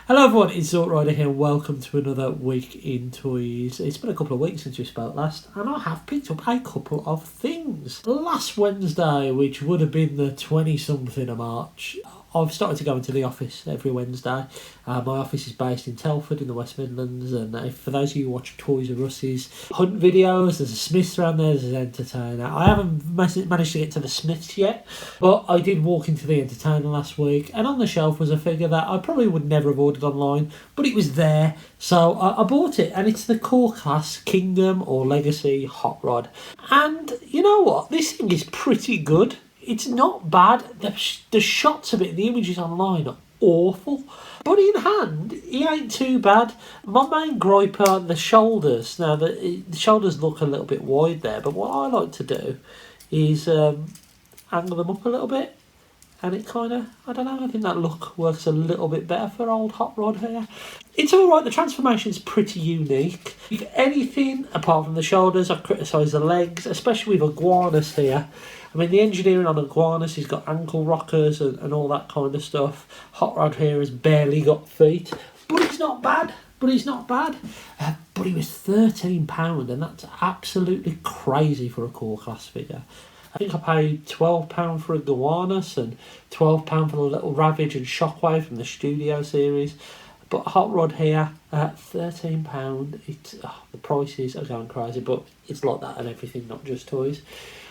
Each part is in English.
Hello everyone, it's Zort Rider here. Welcome to another week in toys. It's been a couple of weeks since we spoke last, and I have picked up a couple of things. Last Wednesday, which would have been the 20-something of March, I've started to go into the office every Wednesday. My office is based in Telford in the West Midlands, and for those of you who watch Toys R Us's hunt videos, there's a Smiths around there, there's an Entertainer. I haven't managed to get to the Smiths yet, but I did walk into the Entertainer last week, and on the shelf was a figure that I probably would never have ordered online, but it was there, so I bought it, and it's the Core Class Kingdom or Legacy Hot Rod. And you know what? This thing is pretty good. It's not bad. The shots of it, the images online are awful. But in hand, he ain't too bad. My main gripe are the shoulders. Now, the shoulders look a little bit wide there, but what I like to do is angle them up a little bit. And it kind of, I don't know, I think that look works a little bit better for old Hot Rod here. It's alright, the transformation's pretty unique. If anything, apart from the shoulders, I've criticised the legs, especially with Iguanus here. I mean, the engineering on Iguanus, he's got ankle rockers and all that kind of stuff. Hot Rod here has barely got feet, but he's not bad. But he was £13, and that's absolutely crazy for a core class figure. I think I paid £12 for a Iguanus and £12 for the little Ravage and Shockwave from the Studio series. But Hot Rod here at £13, the prices are going crazy, but it's like that and everything, not just toys.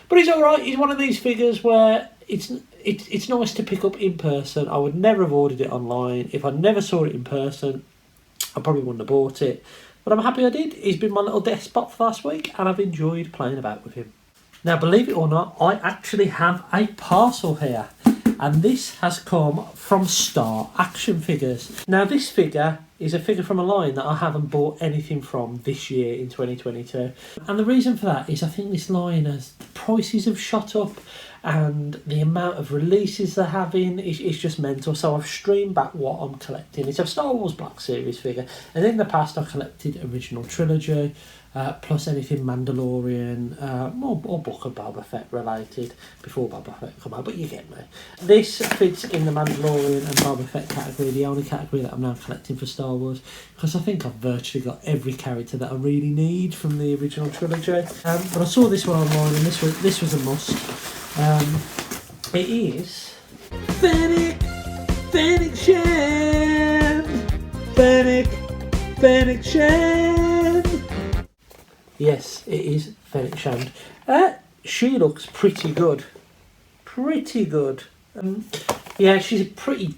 But he's alright, he's one of these figures where it's nice to pick up in person. I would never have ordered it online. If I never saw it in person, I probably wouldn't have bought it. But I'm happy I did. He's been my little desk spot for last week, and I've enjoyed playing about with him. Now, believe it or not, I actually have a parcel here, and this has come from Star Action Figures. Now, this figure is a figure from a line that I haven't bought anything from this year in 2022. And the reason for that is I think this line, the prices have shot up, and the amount of releases they're having is just mental. So I've streamed back what I'm collecting. It's a Star Wars Black Series figure, and in the past I collected original trilogy, plus anything Mandalorian, or Book of Boba Fett related before Boba Fett come out, but you get me. This fits in the Mandalorian and Boba Fett category, the only category that I'm now collecting for Star Wars, because I think I've virtually got every character that I really need from the original trilogy. But I saw this one online, and this was a must. It is Fennec Shand. Fennec Shand. Yes, it is Fennec Shand. She looks pretty good. Yeah, she's a pretty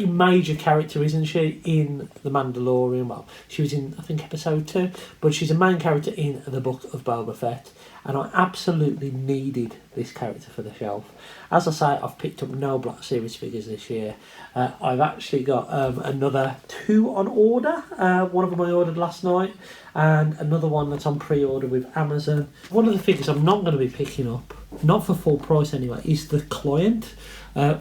major character, isn't she, in The Mandalorian? Well, she was in, I think, episode 2, but she's a main character in the Book of Boba Fett, and I absolutely needed this character for the shelf. As I say, I've picked up no Black Series figures this year. I've actually got another 2 on order. One of them I ordered last night, and another one that's on pre-order with Amazon. One of the figures I'm not going to be picking up, not for full price anyway, is the Client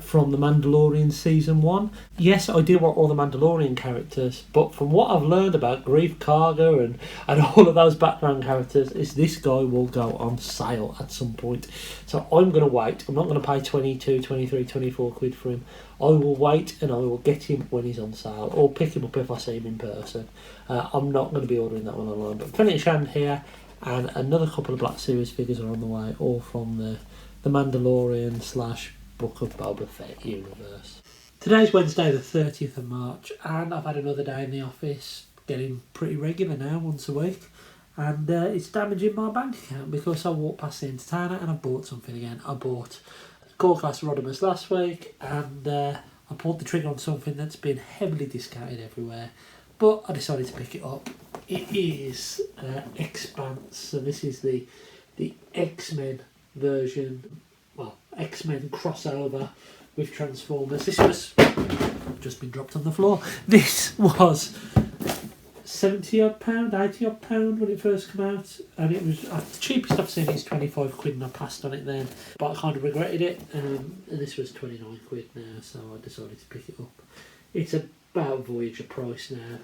from The Mandalorian Season 1. Yes, I do want all the Mandalorian characters, but from what I've learned about Grief Karga and all of those background characters, is this guy will go on sale at some point. So I'm going to wait. I'm not going to pay 22, 23, 24 quid for him. I will wait, and I will get him when he's on sale, or pick him up if I see him in person. I'm not going to be ordering that one online, but Fennec Shand here, and another couple of Black Series figures are on the way, all from the Mandalorian / Book of Boba Fett universe. Today's Wednesday the 30th of March, and I've had another day in the office, getting pretty regular now, once a week, and it's damaging my bank account because I walked past the Entertainer and I bought something again. I bought Core Class Rodimus last week, and I pulled the trigger on something that's been heavily discounted everywhere, but I decided to pick it up. It is Expanse, so this is the X-Men version, well, X-Men crossover with Transformers. This was just been dropped on the floor. This was £70 odd, £80 odd when it first came out, and it was the cheapest I've seen is 25 quid, and I passed on it then, but I kind of regretted it. And this was 29 quid now, so I decided to pick it up. It's about Voyager price now.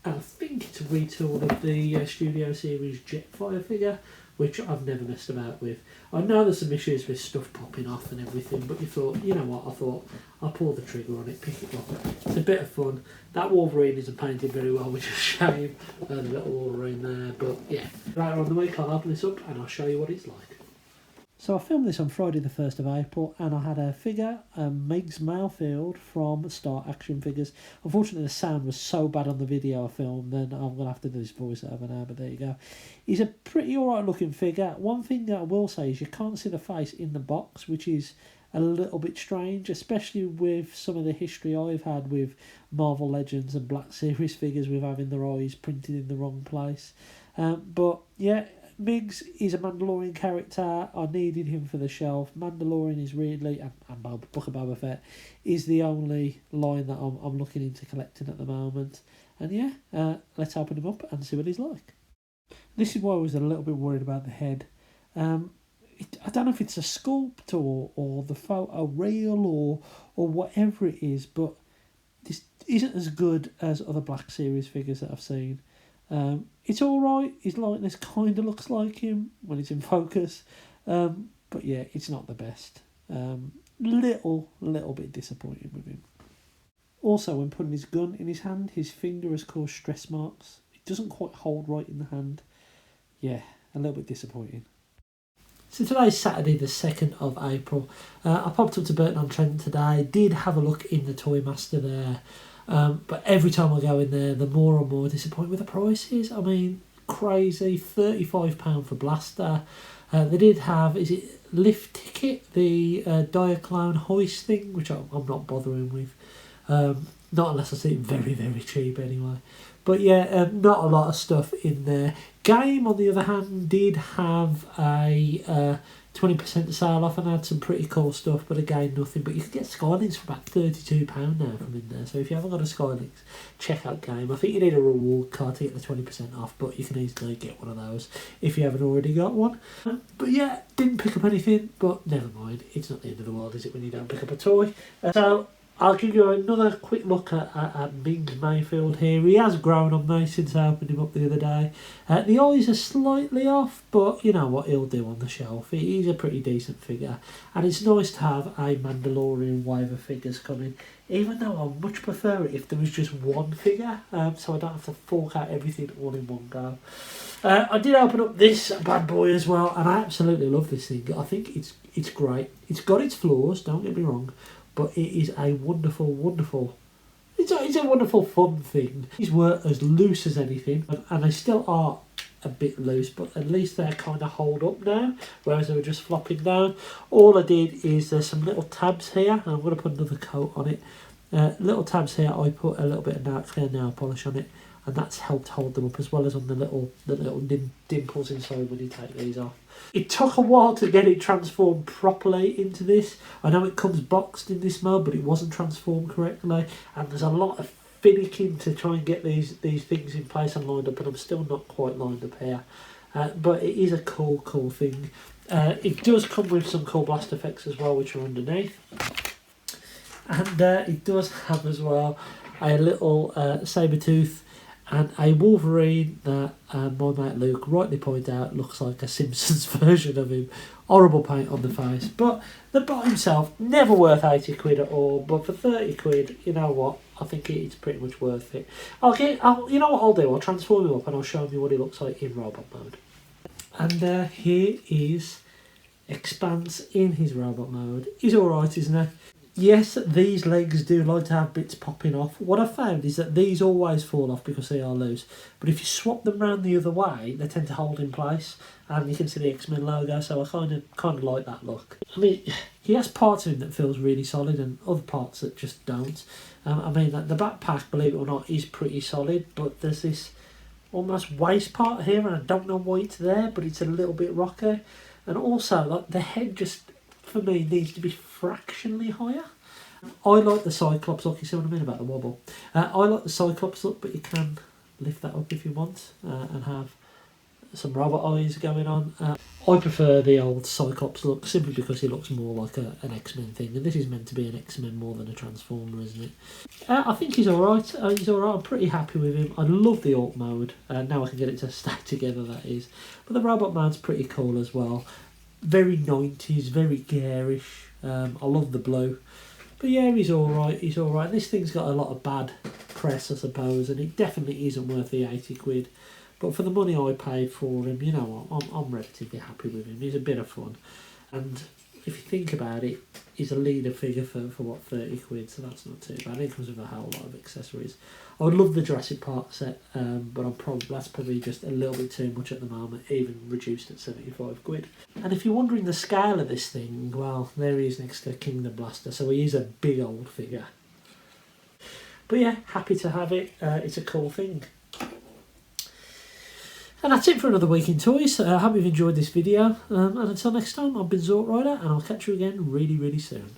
I think it's a retool of the Studio Series Jetfire figure, which I've never messed about with. I know there's some issues with stuff popping off and everything, but you thought, you know what, I thought I'll pull the trigger on it, pick it up. It's a bit of fun. That Wolverine isn't painted very well, which is a shame. The little Wolverine there, but yeah. Later on the week I'll open this up and I'll show you what it's like. So I filmed this on Friday the 1st of April, and I had a figure, Meigs Mayfield from Star Action Figures. Unfortunately the sound was so bad on the video I filmed, then I'm going to have to do this voiceover now, but there you go. He's a pretty alright looking figure. One thing that I will say is you can't see the face in the box, which is a little bit strange, especially with some of the history I've had with Marvel Legends and Black Series figures with having their eyes printed in the wrong place. But yeah, Meigs is a Mandalorian character. I needed him for the shelf. Mandalorian is really, and Book of Boba Fett is the only line that I'm looking into collecting at the moment. And yeah, let's open him up and see what he's like. This is why I was a little bit worried about the head. I don't know if it's a sculpt or the photo real or whatever it is, but this isn't as good as other Black Series figures that I've seen. It's alright, his likeness kind of looks like him when it's in focus, but yeah, it's not the best. Little bit disappointed with him. Also, when putting his gun in his hand, his finger has caused stress marks. It doesn't quite hold right in the hand. Yeah, a little bit disappointing. So today's Saturday the 2nd of April. I popped up to Burton-on-Trent today, did have a look in the Toy Master there. But every time I go in there, the more and more disappointed with the prices. I mean, crazy, £35 for Blaster. They did have, is it Lift Ticket, the Diaclone hoist thing, which I'm not bothering with. Not unless I see it very, very cheap anyway. But yeah, not a lot of stuff in there. Game, on the other hand, did have a 20% sale off and had some pretty cool stuff, but again, nothing. But you can get Skylinks for about £32 now from in there. So if you haven't got a Skylinks, check out Game. I think you need a reward card to get the 20% off, but you can easily get one of those if you haven't already got one. But yeah, didn't pick up anything, but never mind. It's not the end of the world, is it, when you don't pick up a toy? So I'll give you another quick look at Meigs Mayfield here. He has grown on me since I opened him up the other day. The eyes are slightly off, but you know what he'll do on the shelf. He's a pretty decent figure. And it's nice to have a Mandalorian wave of figures coming, even though I much prefer it if there was just one figure, so I don't have to fork out everything all in one go. I did open up this bad boy as well, and I absolutely love this thing. I think it's great. It's got its flaws, don't get me wrong, but it is a wonderful, it's a wonderful fun thing. These were as loose as anything, and they still are a bit loose, but at least they're kind of hold up now, whereas they were just flopping down. All I did is there's some little tabs here, and I'm going to put another coat on it. Little tabs here, I put a little bit of clear nail polish on it, and that's helped hold them up, as well as on the little dimples inside when you take these off. It took a while to get it transformed properly into this. I know it comes boxed in this mode, but it wasn't transformed correctly, and there's a lot of finicking to try and get these things in place and lined up, and I'm still not quite lined up here. But it is a cool thing. It does come with some cool blast effects as well, which are underneath. And it does have as well a little Sabretooth and a Wolverine that my mate Luke rightly pointed out looks like a Simpsons version of him. Horrible paint on the face, but the bot himself, never worth 80 quid at all, but for 30 quid, you know what, I think it's pretty much worth it. You know what I'll do, I'll transform him up and I'll show you what he looks like in robot mode. And here is Expanse in his robot mode. He's alright, isn't he? Yes, these legs do like to have bits popping off. What I've found is that these always fall off because they are loose. But if you swap them round the other way, they tend to hold in place. And you can see the X-Men logo, so I kind of like that look. I mean, he has parts of him that feels really solid and other parts that just don't. I mean, the backpack, believe it or not, is pretty solid. But there's this almost waist part here, and I don't know why it's there, but it's a little bit rocky. And also, like, the head just, for me, needs to be fractionally higher. I like the Cyclops look. You see what I mean about the wobble? I like the Cyclops look, but you can lift that up if you want and have some robot eyes going on. I prefer the old Cyclops look simply because he looks more like an X-Men thing, and this is meant to be an X-Men more than a Transformer, isn't it? I think he's alright. He's alright. I'm pretty happy with him. I love the alt mode. Now I can get it to stack together, that is. But the robot mode's pretty cool as well. Very 90s, very garish. I love the blue. But yeah, he's alright. He's alright. This thing's got a lot of bad press, I suppose, and it definitely isn't worth the 80 quid. But for the money I paid for him, you know, I'm relatively happy with him. He's a bit of fun. And if you think about it, he's a leader figure for what, 30 quid, so that's not too bad. It comes with a whole lot of accessories. I would love the Jurassic Park set, but that's probably just a little bit too much at the moment, even reduced at 75 quid. And if you're wondering the scale of this thing, well, there he is next to King the Blaster, so he is a big old figure. But yeah, happy to have it. It's a cool thing. And that's it for another week in toys. I hope you've enjoyed this video. And until next time, I've been Zork Rider, and I'll catch you again really, really soon.